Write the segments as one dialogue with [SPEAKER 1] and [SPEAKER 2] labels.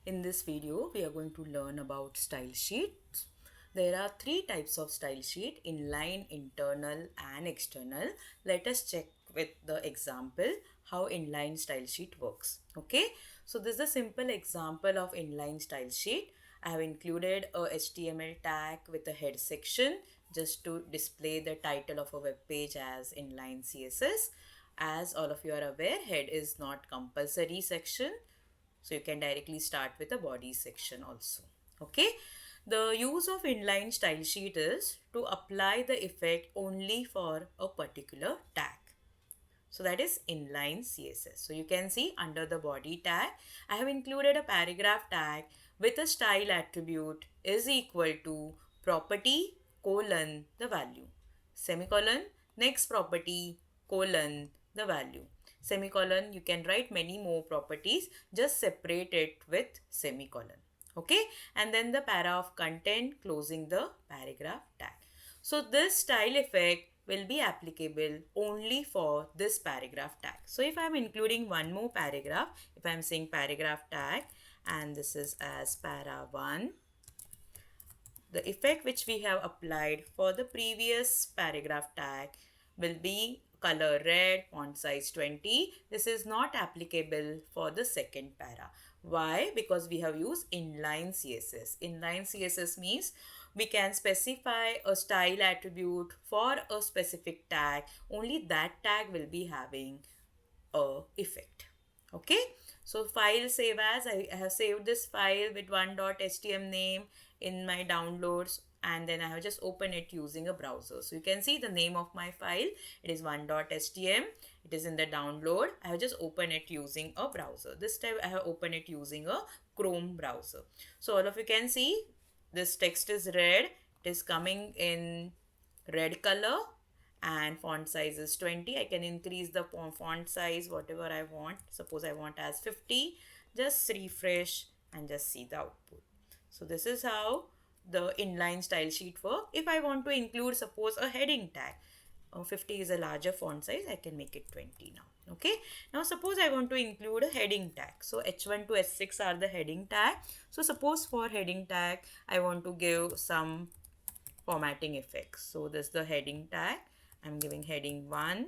[SPEAKER 1] In this video, we are going to learn about style sheets. There are three types of style sheet: inline, internal and external. Let us check with the example how inline style sheet works. Okay, so this is a simple example of inline style sheet. I have included a HTML tag with a head section just to display the title of a web page as inline CSS. As all of you are aware, head is not compulsory section, so you can directly start with the body section also. Okay. The use of inline style sheet is to apply the effect only for a particular tag. So that is inline CSS. So you can see under the body tag, I have included a paragraph tag with a style attribute is equal to property colon the value, semicolon, next property colon the value, semicolon. You can write many more properties, just separate it with semicolon. Okay, and then the para of content closing the paragraph tag. So this style effect will be applicable only for this paragraph tag. So if I'm including one more paragraph, if I'm saying paragraph tag and this is as para 1, the effect which we have applied for the previous paragraph tag will be color red, font size 20. This is not applicable for the second para. Why? Because we have used inline CSS. Inline CSS means we can specify a style attribute for a specific tag. Only that tag will be having a effect. Okay, so file save as, I have saved this file with one.htm name in my downloads, and then I have just opened it using a browser. So you can see the name of my file, it is one.htm, it is in the download. I have just opened it using a browser. This time I have opened it using a Chrome browser. So all of you can see this text is red, it is coming in red color, and font size is 20. I can increase the font size whatever I want. Suppose I want as 50. Just refresh and just see the output. So this is how the inline style sheet work. If I want to include, suppose, a heading tag, 50 is a larger font size, I can make it 20 now. Okay, now suppose I want to include a heading tag. So h1 to h6 are the heading tag. So suppose for heading tag I want to give some formatting effects. So this is the heading tag. I'm giving heading 1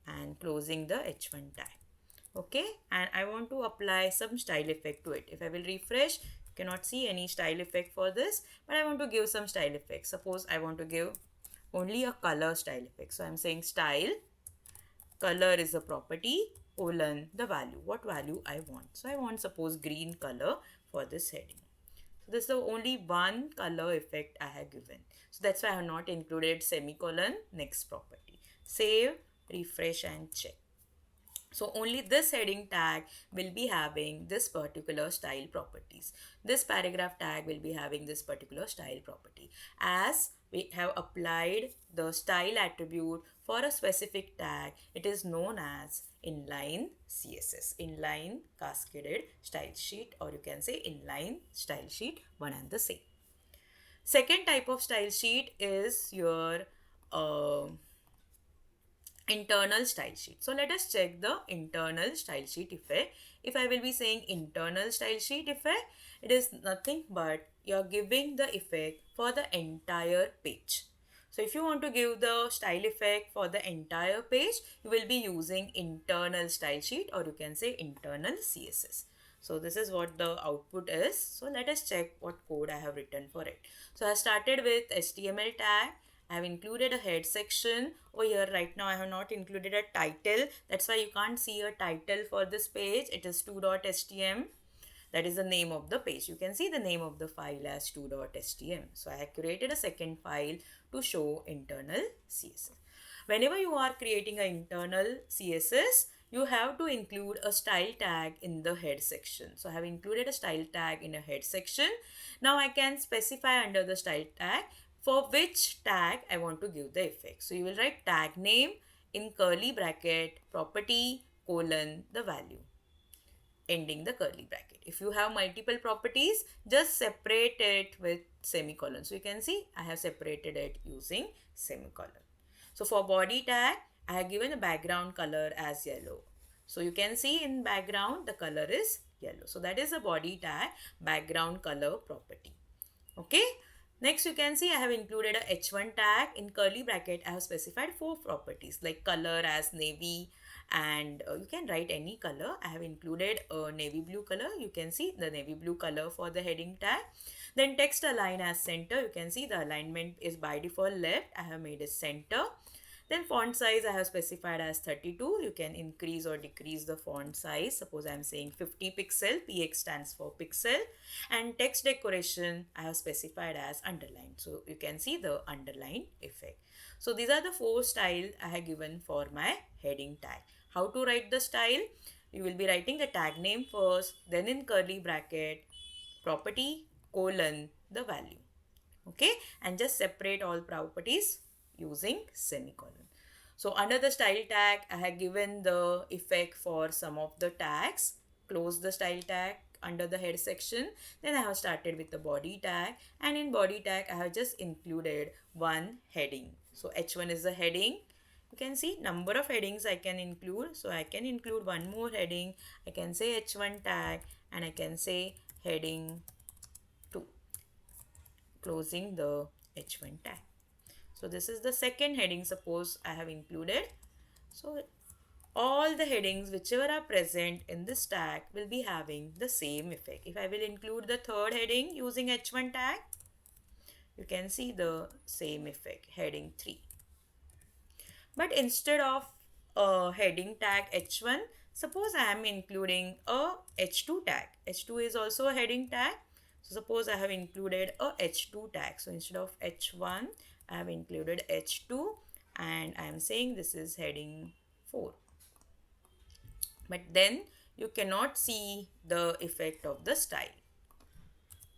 [SPEAKER 1] and closing the h1 tag. Okay, and I want to apply some style effect to it. If I will refresh, you cannot see any style effect for this, but I want to give some style effect. Suppose I want to give only a color style effect. So I'm saying style, color is a property, colon the value, what value I want. So I want, suppose, green color for this heading. So this is the only one color effect I have given. So that's why I have not included semicolon next property. Save, refresh and check. So only this heading tag will be having this particular style properties. This paragraph tag will be having this particular style property. As we have applied the style attribute for a specific tag, it is known as inline CSS, inline cascaded style sheet, or you can say inline style sheet, one and the same. Second type of style sheet is your internal style sheet. So let us check the internal style sheet effect. If I will be saying internal style sheet effect, it is nothing but you are giving the effect for the entire page. So if you want to give the style effect for the entire page, you will be using internal style sheet, or you can say internal CSS. So this is what the output is. So let us check what code I have written for it. So I started with HTML tag. I have included a head section. Over here right now I have not included a title. That's why you can't see a title for this page. It is 2.htm. That is the name of the page. You can see the name of the file as 2.htm. So I have created a second file to show internal CSS. Whenever you are creating an internal CSS, you have to include a style tag in the head section. So I have included a style tag in a head section. Now I can specify under the style tag for which tag I want to give the effect. So you will write tag name in curly bracket, property, colon, the value, ending the curly bracket. If you have multiple properties, just separate it with semicolon. So you can see I have separated it using semicolon. So for body tag, I have given a background color as yellow. So you can see in background the color is yellow. So that is a body tag background color property. Okay. Next, you can see I have included a h1 tag. In curly bracket, I have specified 4 properties like color as navy, and you can write any color. I have included a navy blue color. You can see the navy blue color for the heading tag. Then text align as center. You can see the alignment is by default left. I have made it center. Then font size I have specified as 32. You can increase or decrease the font size. Suppose I am saying 50 pixel. PX stands for pixel. And text decoration I have specified as underline. So you can see the underline effect. So these are the 4 styles I have given for my heading tag. How to write the style? You will be writing the tag name first, then in curly bracket, property, colon, the value. Okay, and just separate all properties using semicolon. So under the style tag, I have given the effect for some of the tags. Close the style tag under the head section. Then I have started with the body tag, and in body tag I have just included one heading. So h1 is the heading. You can see number of headings I can include. So I can include one more heading. I can say h1 tag, and I can say heading 2, closing the h1 tag. So this is the second heading, suppose I have included. So all the headings whichever are present in this tag will be having the same effect. If I will include the third heading using h1 tag, you can see the same effect, heading 3. But instead of a heading tag h1, suppose I am including a h2 tag. h2 is also a heading tag. So suppose I have included a h2 tag. So instead of h1, I have included h2, and I am saying this is heading 4. But then you cannot see the effect of the style.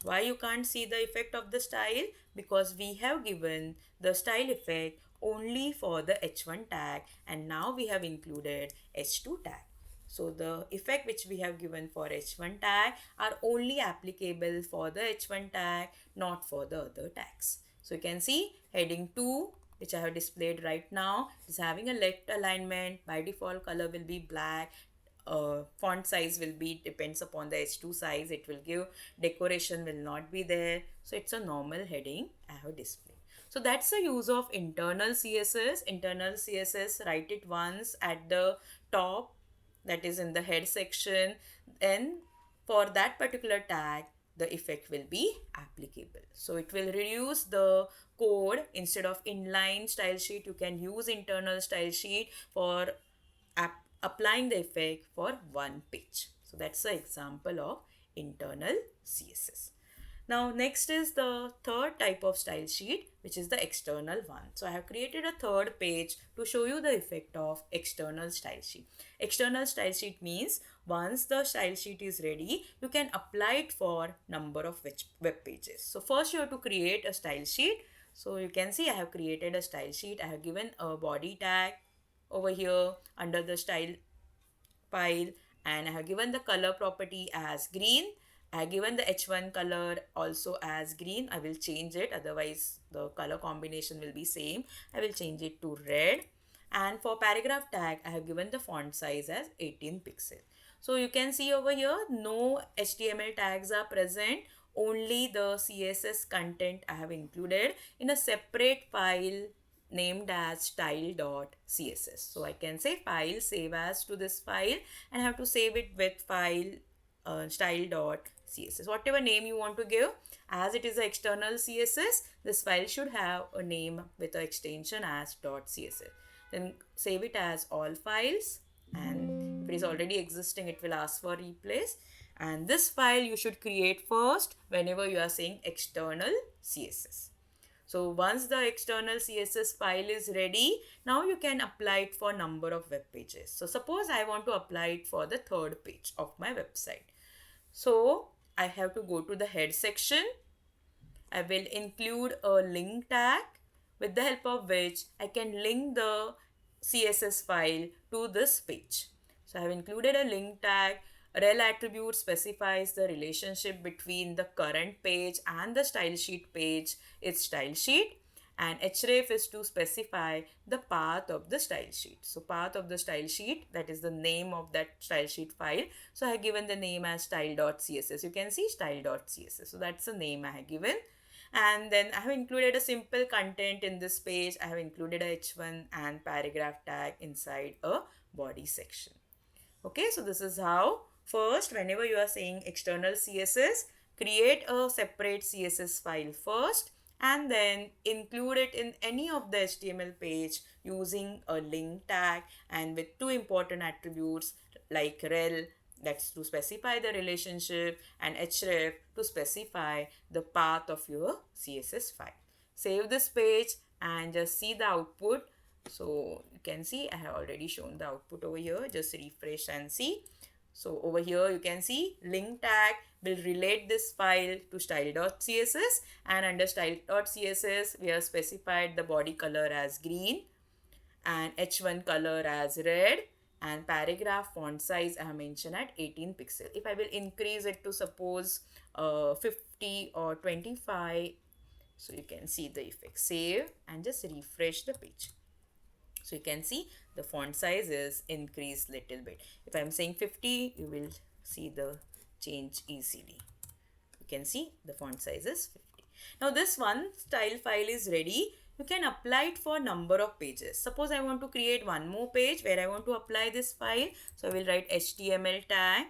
[SPEAKER 1] Why you can't see the effect of the style? Because we have given the style effect only for the h1 tag, and now we have included h2 tag. So the effect which we have given for h1 tag are only applicable for the h1 tag, not for the other tags. So you can see heading 2, which I have displayed right now, is having a left alignment. By default color will be black. Font size will be depends upon the h2 size. It will give decoration will not be there. So it's a normal heading I have displayed. So that's the use of internal CSS. Internal CSS, write it once at the top, that is in the head section. Then for that particular tag, the effect will be applicable. So it will reduce the code. Instead of inline style sheet, you can use internal style sheet for applying the effect for one page. So that's the example of internal CSS. Now next is the third type of style sheet, which is the external one. So I have created a third page to show you the effect of external style sheet. External style sheet means once the style sheet is ready, you can apply it for number of web pages. So first you have to create a style sheet. So you can see I have created a style sheet. I have given a body tag over here under the style file, and I have given the color property as green. I have given the h1 color also as green. I will change it, otherwise the color combination will be same. I will change it to red. And for paragraph tag, I have given the font size as 18 pixel. So you can see over here, no HTML tags are present. Only the CSS content I have included in a separate file named as style.css. So I can say file save as to this file, and I have to save it with file style.css. Whatever name you want to give, as it is an external CSS, this file should have a name with an extension as .css. Then save it as all files, and if it is already existing, it will ask for replace. And this file you should create first whenever you are saying external CSS. So once the external CSS file is ready, now you can apply it for number of web pages. So suppose I want to apply it for the third page of my website. So I have to go to the head section. I will include a link tag with the help of which I can link the CSS file to this page. So I have included a link tag. Rel attribute specifies the relationship between the current page and the style sheet page. It's style sheet. and href is to specify the path of the style sheet. So path of the style sheet, that is the name of that style sheet file. So I have given the name as style.css. You can see style.css. So that's the name I have given. And then I have included a simple content in this page. I have included a h1 and paragraph tag inside a body section. Okay, so this is how first, whenever you are saying external CSS, create a separate CSS file first and then include it in any of the HTML page using a link tag and with two important attributes like rel, that's to specify the relationship, and href to specify the path of your CSS file. Save this page and just see the output. So you can see I have already shown the output over here. Just refresh and see. So over here you can see link tag will relate this file to style.css, and under style.css we have specified the body color as green and h1 color as red, and paragraph font size I have mentioned at 18 pixel. If I will increase it to suppose 50 or 25, so you can see the effect. Save and just refresh the page. So you can see the font size is increased little bit. If I am saying 50, you will see the change easily. You can see the font size is 50. Now this one style file is ready. You can apply it for number of pages. Suppose I want to create one more page where I want to apply this file. So I will write HTML tag,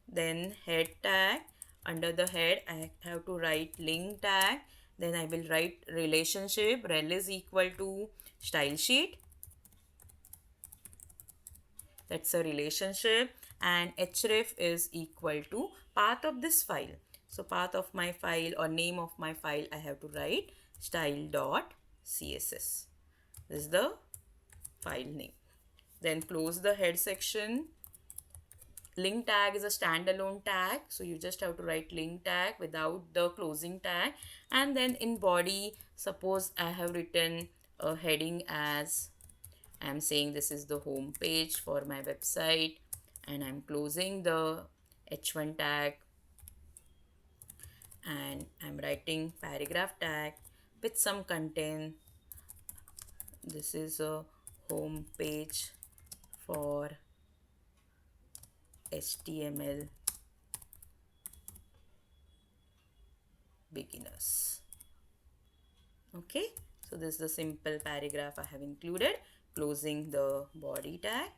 [SPEAKER 1] then head tag. Under the head I have to write link tag. Then I will write relationship, rel is equal to style sheet. That's a relationship, and href is equal to path of this file. So path of my file or name of my file, I have to write style.css. This is the file name. Then close the head section. Link tag is a standalone tag, so you just have to write link tag without the closing tag. And then in body, suppose I have written a heading as, I'm saying this is the home page for my website, and I'm closing the h1 tag and I'm writing paragraph tag with some content. This is a home page for HTML beginners. Okay, so this is the simple paragraph I have included, closing the body tag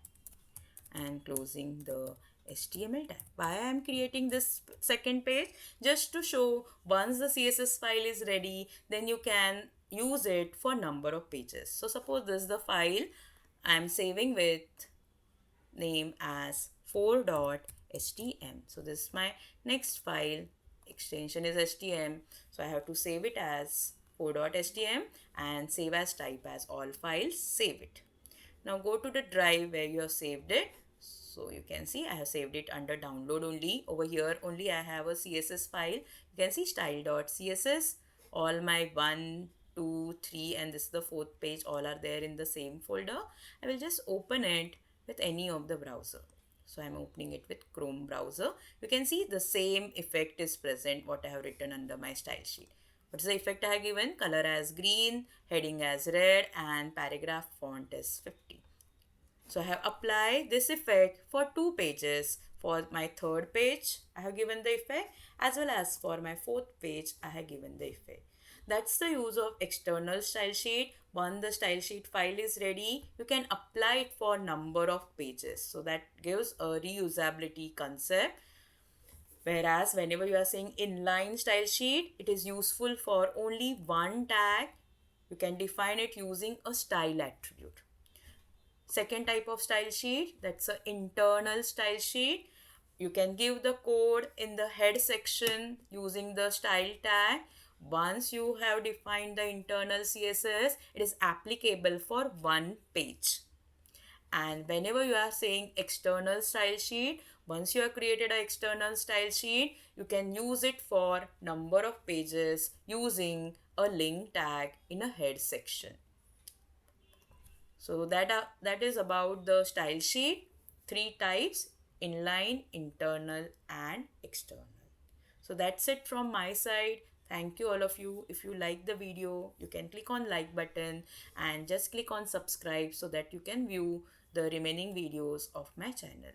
[SPEAKER 1] and closing the HTML tag. Why I am creating this second page? Just to show once the CSS file is ready, then you can use it for number of pages. So suppose this is the file I am saving with name as 4.htm. So this is my next file, extension is htm, so I have to save it as 4.htm and save as type as all files, save it. Now go to the drive where you have saved it. So you can see I have saved it under download only. Over here only I have a CSS file. You can see style.css. All my 1, 2, 3 and this is the fourth page, all are there in the same folder. I will just open it with any of the browser. So I am opening it with Chrome browser. You can see the same effect is present what I have written under my style sheet. What is the effect I have given? Color as green, heading as red, and paragraph font is 50. So I have applied this effect for two pages. For my third page, I have given the effect, as well as for my fourth page, I have given the effect. That's the use of external style sheet. Once the style sheet file is ready, you can apply it for number of pages. So that gives a reusability concept. Whereas whenever you are saying inline style sheet, it is useful for only one tag. You can define it using a style attribute. Second type of style sheet, that's an internal style sheet. You can give the code in the head section using the style tag. Once you have defined the internal CSS, it is applicable for one page. And whenever you are saying external style sheet, once you have created an external style sheet, you can use it for number of pages using a link tag in a head section. So that is about the style sheet. Three types: inline, internal and external. So that's it from my side. Thank you all of you. If you like the video, you can click on like button and just click on subscribe so that you can view the remaining videos of my channel.